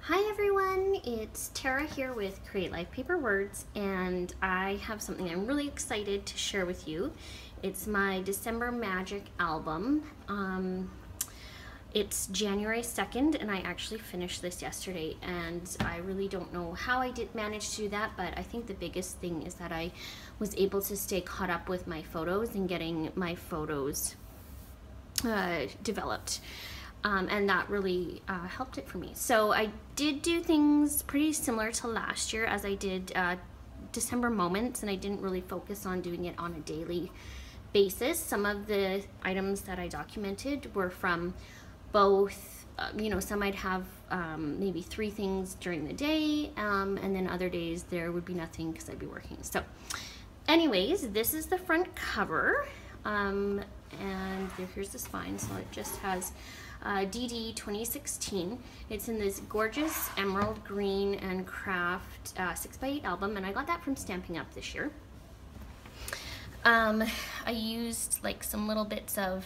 Hi everyone, it's Tara here with Create Life Paper Words, and I have something I'm really excited to share with you. It's my December Magic album. It's January 2nd, and I actually finished this yesterday, and I really don't know how I did manage to do that, but I think the biggest thing is that I was able to stay caught up with my photos and getting my photos developed. And that really helped it for me. So I did do things pretty similar to last year as I did December moments, and I didn't really focus on doing it on a daily basis. Some of the items that I documented were from both, some I'd have maybe 3 things during the day, and then other days there would be nothing because I'd be working. So anyways, this is the front cover, and here's the spine. So it just has DD 2016. It's in this gorgeous emerald green and craft 6x8 album, and I got that from Stampin' Up! This year. I used like some little bits of,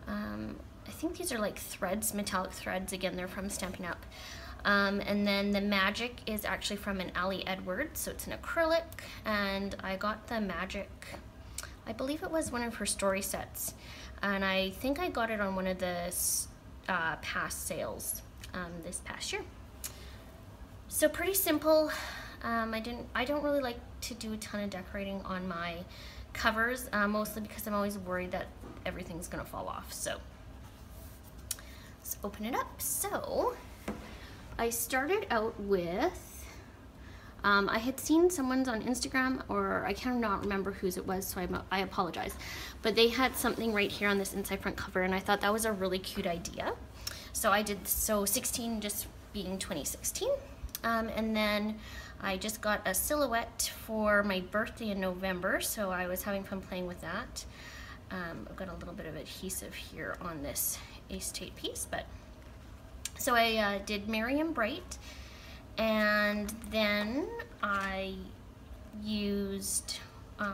I think these are like threads, metallic threads. Again, they're from Stampin' Up! And then the magic is actually from an Ali Edwards, so it's an acrylic, and I got the magic, I believe it was one of her story sets, and I think I got it on one of the past sales this past year. So pretty simple. I don't really like to do a ton of decorating on my covers, mostly because I'm always worried that everything's gonna fall off. So let's open it up. So I started out with, I had seen someone's on Instagram, or I cannot remember whose it was, so I apologize. But they had something right here on this inside front cover, and I thought that was a really cute idea. So I did, so 16 just being 2016. And then I just got a silhouette for my birthday in November, so I was having fun playing with that. I've got a little bit of adhesive here on this acetate piece, but so I did Miriam Bright. And then I used,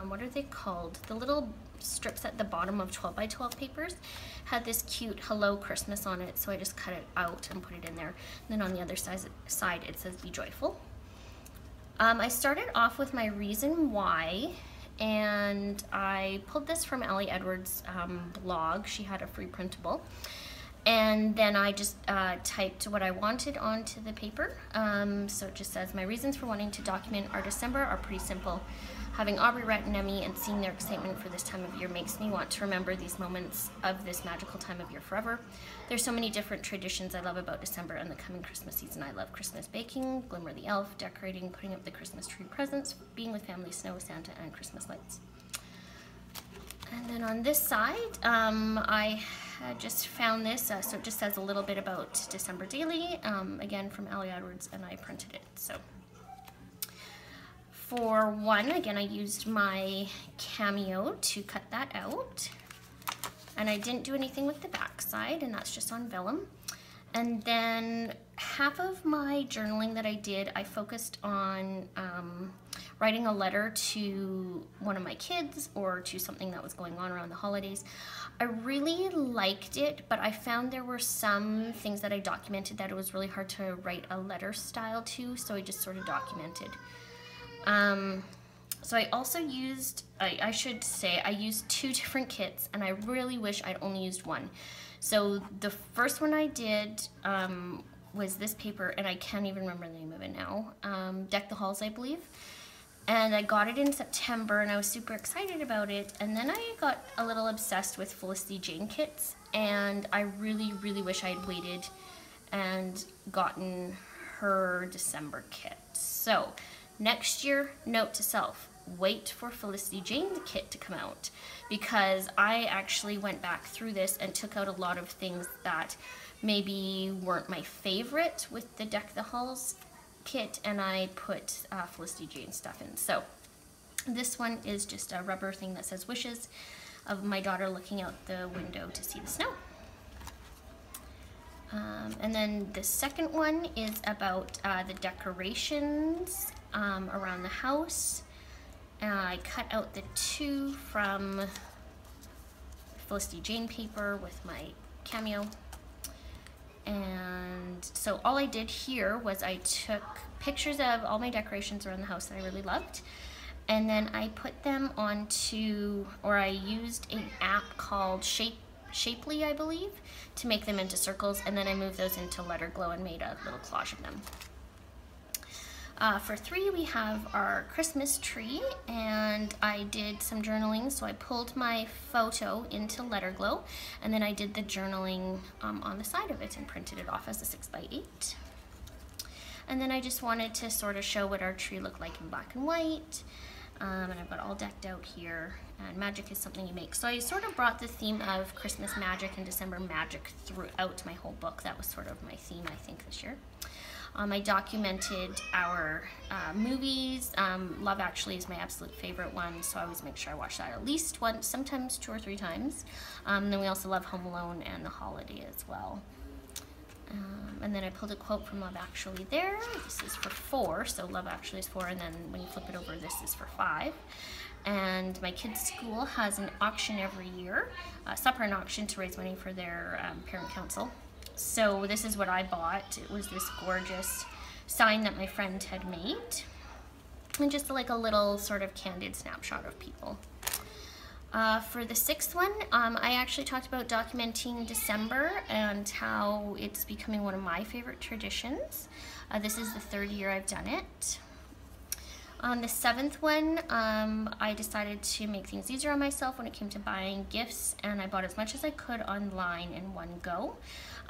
what are they called? The little strips at the bottom of 12 by 12 papers had this cute Hello Christmas on it, so I just cut it out and put it in there. And then on the other side it says Be Joyful. I started off with my reason why, and I pulled this from Ali Edwards' blog. She had a free printable. And then I just typed what I wanted onto the paper. So it just says, my reasons for wanting to document our December are pretty simple. Having Aubrey, Rhett, and Emmy and seeing their excitement for this time of year makes me want to remember these moments of this magical time of year forever. There's so many different traditions I love about December and the coming Christmas season. I love Christmas baking, Glimmer the Elf, decorating, putting up the Christmas tree presents, being with family, snow, Santa, and Christmas lights. And then on this side, I just found this, so it just says a little bit about December Daily, again from Ali Edwards, and I printed it. So for one, again, I used my Cameo to cut that out, and I didn't do anything with the back side, and that's just on vellum. And then half of my journaling that I did, I focused on writing a letter to one of my kids or to something that was going on around the holidays. I really liked it, but I found there were some things that I documented that it was really hard to write a letter style to, so I just sort of documented. So I also used, I should say, I used 2 different kits, and I really wish I'd only used one. So the first one I did was this paper, and I can't even remember the name of it now, Deck the Halls, I believe. And I got it in September, and I was super excited about it. And then I got a little obsessed with Felicity Jane kits, and I really, really wish I had waited and gotten her December kit. So next year, note to self, wait for Felicity Jane's kit to come out, because I actually went back through this and took out a lot of things that maybe weren't my favorite with the Deck the Halls kit, and I put Felicity Jane stuff in. So this one is just a rubber thing that says wishes of my daughter looking out the window to see the snow. And then the second one is about the decorations around the house. I cut out the 2 from Felicity Jane paper with my Cameo. And so all I did here was I took pictures of all my decorations around the house that I really loved, and then I put them onto, or I used an app called Shapely, I believe, to make them into circles, and then I moved those into Letter Glow and made a little collage of them. For 3, we have our Christmas tree, and I did some journaling. So I pulled my photo into Letter Glow, and then I did the journaling on the side of it and printed it off as a 6x8. And then I just wanted to sort of show what our tree looked like in black and white. And I've got all decked out here, and magic is something you make. So I sort of brought the theme of Christmas magic and December magic throughout my whole book. That was sort of my theme, I think, this year. I documented our movies. Love Actually is my absolute favorite one, so I always make sure I watch that at least once, sometimes 2 or 3 times. And then we also love Home Alone and The Holiday as well. And then I pulled a quote from Love Actually there. This is for 4, so Love Actually is 4, and then when you flip it over, this is for 5. And my kids' school has an auction every year, supper and auction, to raise money for their parent council. So this is what I bought. It was this gorgeous sign that my friend had made, and just like a little sort of candid snapshot of people. For the 6th one, I actually talked about documenting December and how it's becoming one of my favorite traditions. This is the 3rd year I've done it. On the 7th one, I decided to make things easier on myself when it came to buying gifts, and I bought as much as I could online in one go.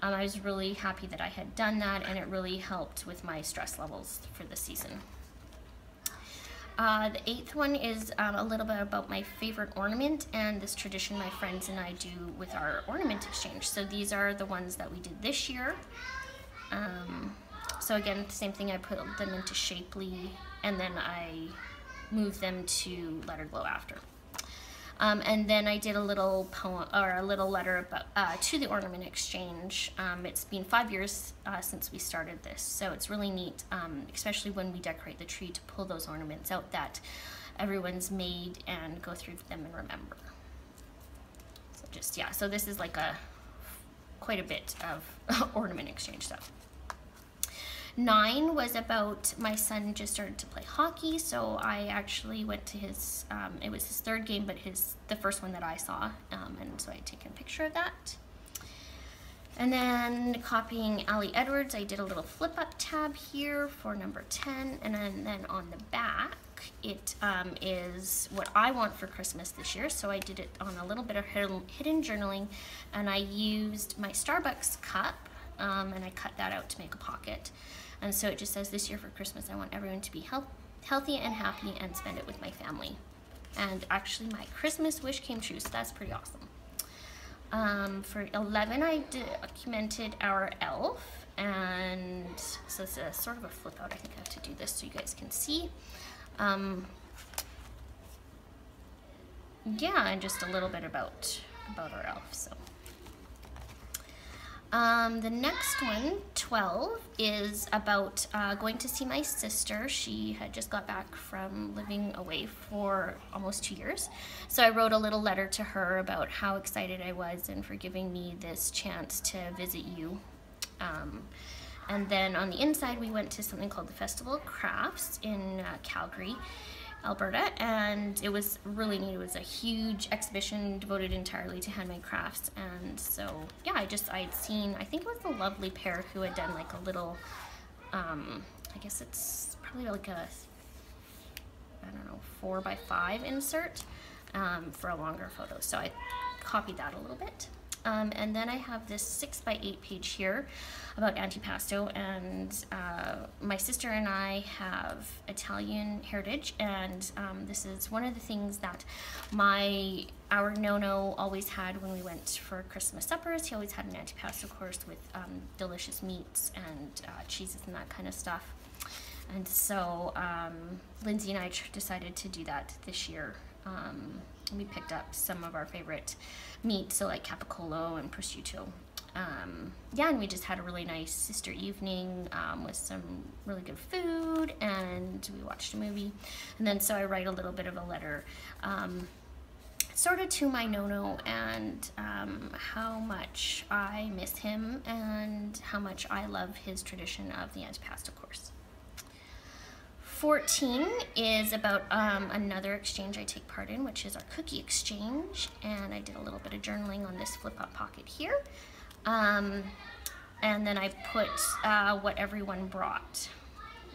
I was really happy that I had done that, and it really helped with my stress levels for the season. The 8th one is a little bit about my favorite ornament and this tradition my friends and I do with our ornament exchange. So these are the ones that we did this year. So again, same thing, I put them into Shapely, and then I moved them to Letter Glow after. And then I did a little poem, or a little letter about, to the ornament exchange. It's been 5 years since we started this, so it's really neat, especially when we decorate the tree, to pull those ornaments out that everyone's made and go through them and remember. So just, yeah, so this is like quite a bit of ornament exchange stuff. 9 was about my son just started to play hockey, so I actually went to his, it was his 3rd game, but the first one that I saw, and so I had taken a picture of that. And then copying Ali Edwards, I did a little flip up tab here for number 10, and then on the back, it is what I want for Christmas this year, so I did it on a little bit of hidden journaling, and I used my Starbucks cup, and I cut that out to make a pocket. And so it just says, this year for Christmas, I want everyone to be healthy and happy and spend it with my family. And actually my Christmas wish came true, so that's pretty awesome. For 11, I documented our elf, and so it's a sort of a flip out. I think I have to do this so you guys can see. Yeah, and just a little bit about our elf, so. The next one, 12, is about going to see my sister. She had just got back from living away for almost 2 years. So I wrote a little letter to her about how excited I was and for giving me this chance to visit you. And then on the inside, we went to something called the Festival of Crafts in Calgary, Alberta, and it was really neat. It was a huge exhibition devoted entirely to handmade crafts, and so yeah, I'd seen, I think it was the Lovely Pair who had done like a little, I guess it's probably like a, I don't know, 4x5 insert for a longer photo, so I copied that a little bit. And then I have this 6x8 page here about antipasto, and my sister and I have Italian heritage, and this is one of the things that our Nono always had when we went for Christmas suppers. He always had an antipasto course with delicious meats and cheeses and that kind of stuff. And so Lindsay and I decided to do that this year. We picked up some of our favorite meats, so like capicola and prosciutto. Yeah, and we just had a really nice sister evening with some really good food, and we watched a movie. And then so I write a little bit of a letter sort of to my Nono and how much I miss him and how much I love his tradition of the antipasta course. 14 is about another exchange I take part in, which is our cookie exchange, and I did a little bit of journaling on this flip-up pocket here. And then I put what everyone brought,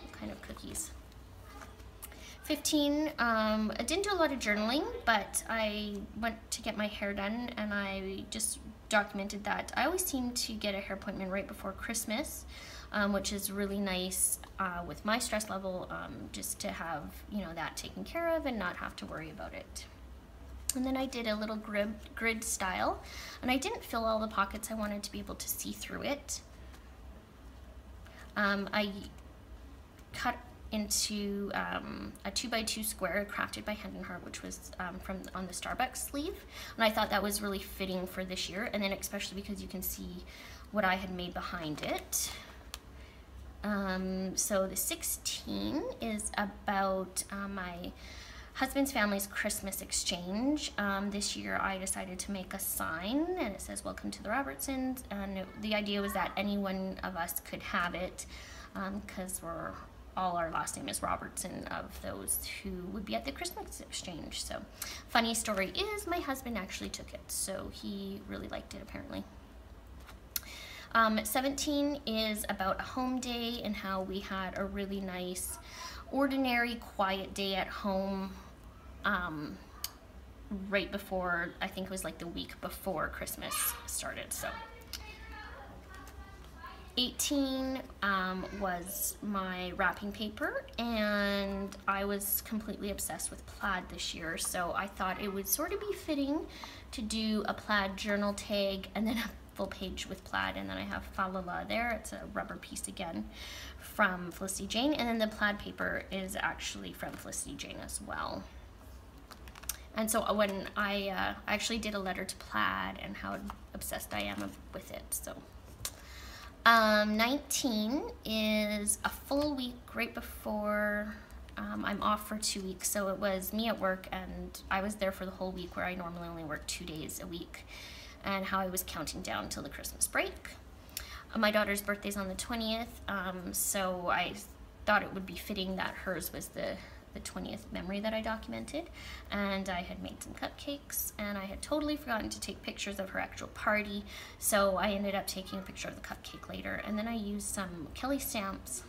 what kind of cookies. 15, I didn't do a lot of journaling, but I went to get my hair done and I just documented that I always seem to get a hair appointment right before Christmas, which is really nice with my stress level, just to have, you know, that taken care of and not have to worry about it. And then I did a little grid style, and I didn't fill all the pockets. I wanted to be able to see through it. I cut into a 2x2 square crafted by Hand and Heart, which was on the Starbucks sleeve, and I thought that was really fitting for this year, and then especially because you can see what I had made behind it. So the 16 is about my husband's family's Christmas exchange. This year I decided to make a sign and it says "Welcome to the Robertsons," and the idea was that any one of us could have it, because our last name is Robertson, of those who would be at the Christmas exchange. So funny story is my husband actually took it, so he really liked it apparently. 17 is about a home day and how we had a really nice, ordinary, quiet day at home right before, I think it was like the week before Christmas started. So 18 was my wrapping paper, and I was completely obsessed with plaid this year, so I thought it would sort of be fitting to do a plaid journal tag and then a full page with plaid. And then I have Fa La La there. It's a rubber piece again from Felicity Jane, and then the plaid paper is actually from Felicity Jane as well. And so when I actually did a letter to plaid and how obsessed I am with it. So 19 is a full week right before I'm off for 2 weeks. So it was me at work, and I was there for the whole week, where I normally only work 2 days a week, and how I was counting down till the Christmas break. My daughter's birthday's on the 20th, so I thought it would be fitting that hers was the 20th memory that I documented, and I had made some cupcakes, and I had totally forgotten to take pictures of her actual party, so I ended up taking a picture of the cupcake later. And then I used some Kelly stamps,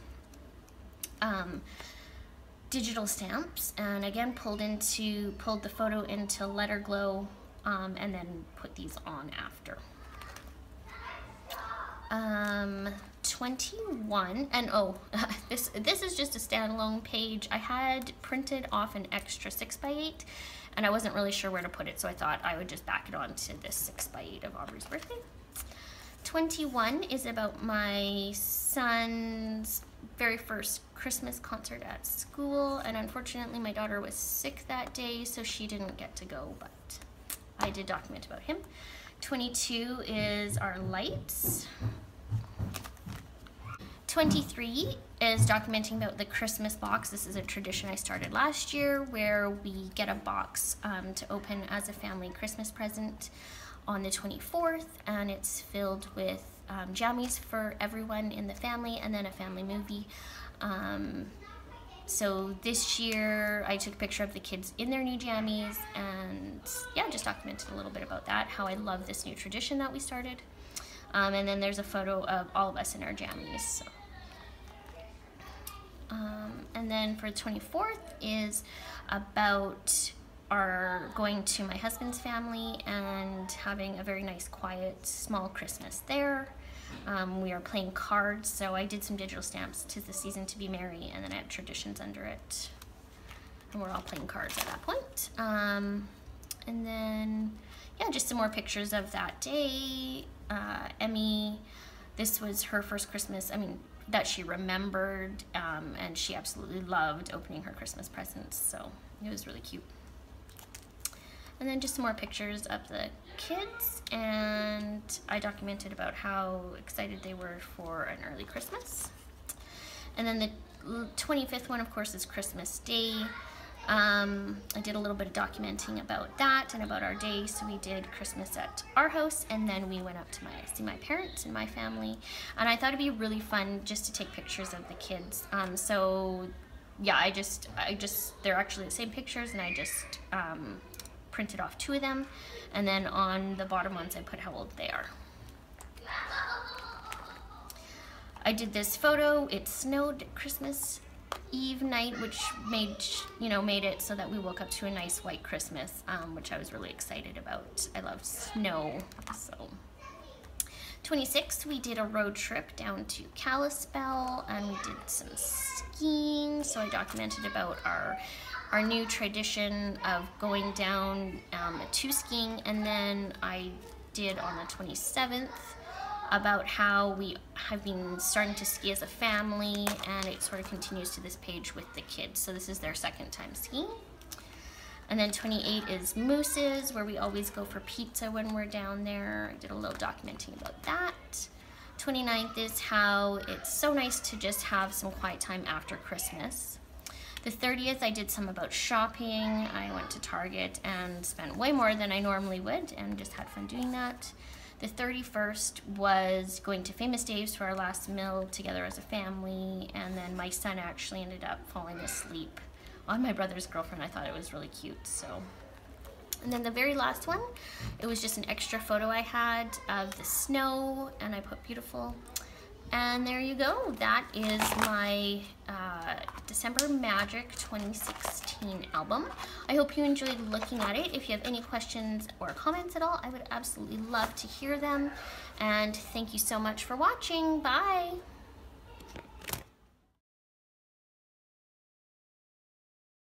digital stamps, and again pulled the photo into Letterglow, and then put these on after. 21, and this is just a standalone page. I had printed off an extra 6x8, and I wasn't really sure where to put it, so I thought I would just back it onto this 6x8 of Aubrey's birthday. 21 is about my son's very first Christmas concert at school, and unfortunately my daughter was sick that day, so she didn't get to go, but I did document about him. 22 is our lights. 23 is documenting about the Christmas box. This is a tradition I started last year, where we get a box to open as a family Christmas present on the 24th, and it's filled with jammies for everyone in the family, and then a family movie. So this year I took a picture of the kids in their new jammies, and yeah, just documented a little bit about that, how I love this new tradition that we started. And then there's a photo of all of us in our jammies. So. And then for the 24th is about our going to my husband's family and having a very nice, quiet, small Christmas there. We are playing cards, so I did some digital stamps, "'Tis the Season to Be Merry," and then I have traditions under it. And we're all playing cards at that point. And then, yeah, just some more pictures of that day. Emmy, this was her first Christmas, that she remembered, and she absolutely loved opening her Christmas presents, so it was really cute. And then just some more pictures of the kids, and I documented about how excited they were for an early Christmas. And then the 25th one, of course, is Christmas Day. I did a little bit of documenting about that and about our day. So we did Christmas at our house, and then we went up to see my parents and my family. And I thought it'd be really fun just to take pictures of the kids. So yeah, I just, they're actually the same pictures, and I just printed off 2 of them. And then on the bottom ones, I put how old they are. I did this photo. It snowed Christmas Eve night, which made it so that we woke up to a nice white Christmas, which I was really excited about. I love snow. So 26th, we did a road trip down to Kalispell, and we did some skiing. So I documented about our new tradition of going down to skiing, and then I did on the 27th about how we have been starting to ski as a family, and it sort of continues to this page with the kids. So this is their 2nd time skiing. And then 28 is Moose's, where we always go for pizza when we're down there. I did a little documenting about that. 29th is how it's so nice to just have some quiet time after Christmas. The 30th, I did some about shopping. I went to Target and spent way more than I normally would, and just had fun doing that. The 31st was going to Famous Dave's for our last meal together as a family, and then my son actually ended up falling asleep on my brother's girlfriend. I thought it was really cute. So, and then the very last one, it was just an extra photo I had of the snow, and I put beautiful. And there you go. That is my December Magic 2016 album. I hope you enjoyed looking at it. If you have any questions or comments at all, I would absolutely love to hear them. And thank you so much for watching. Bye.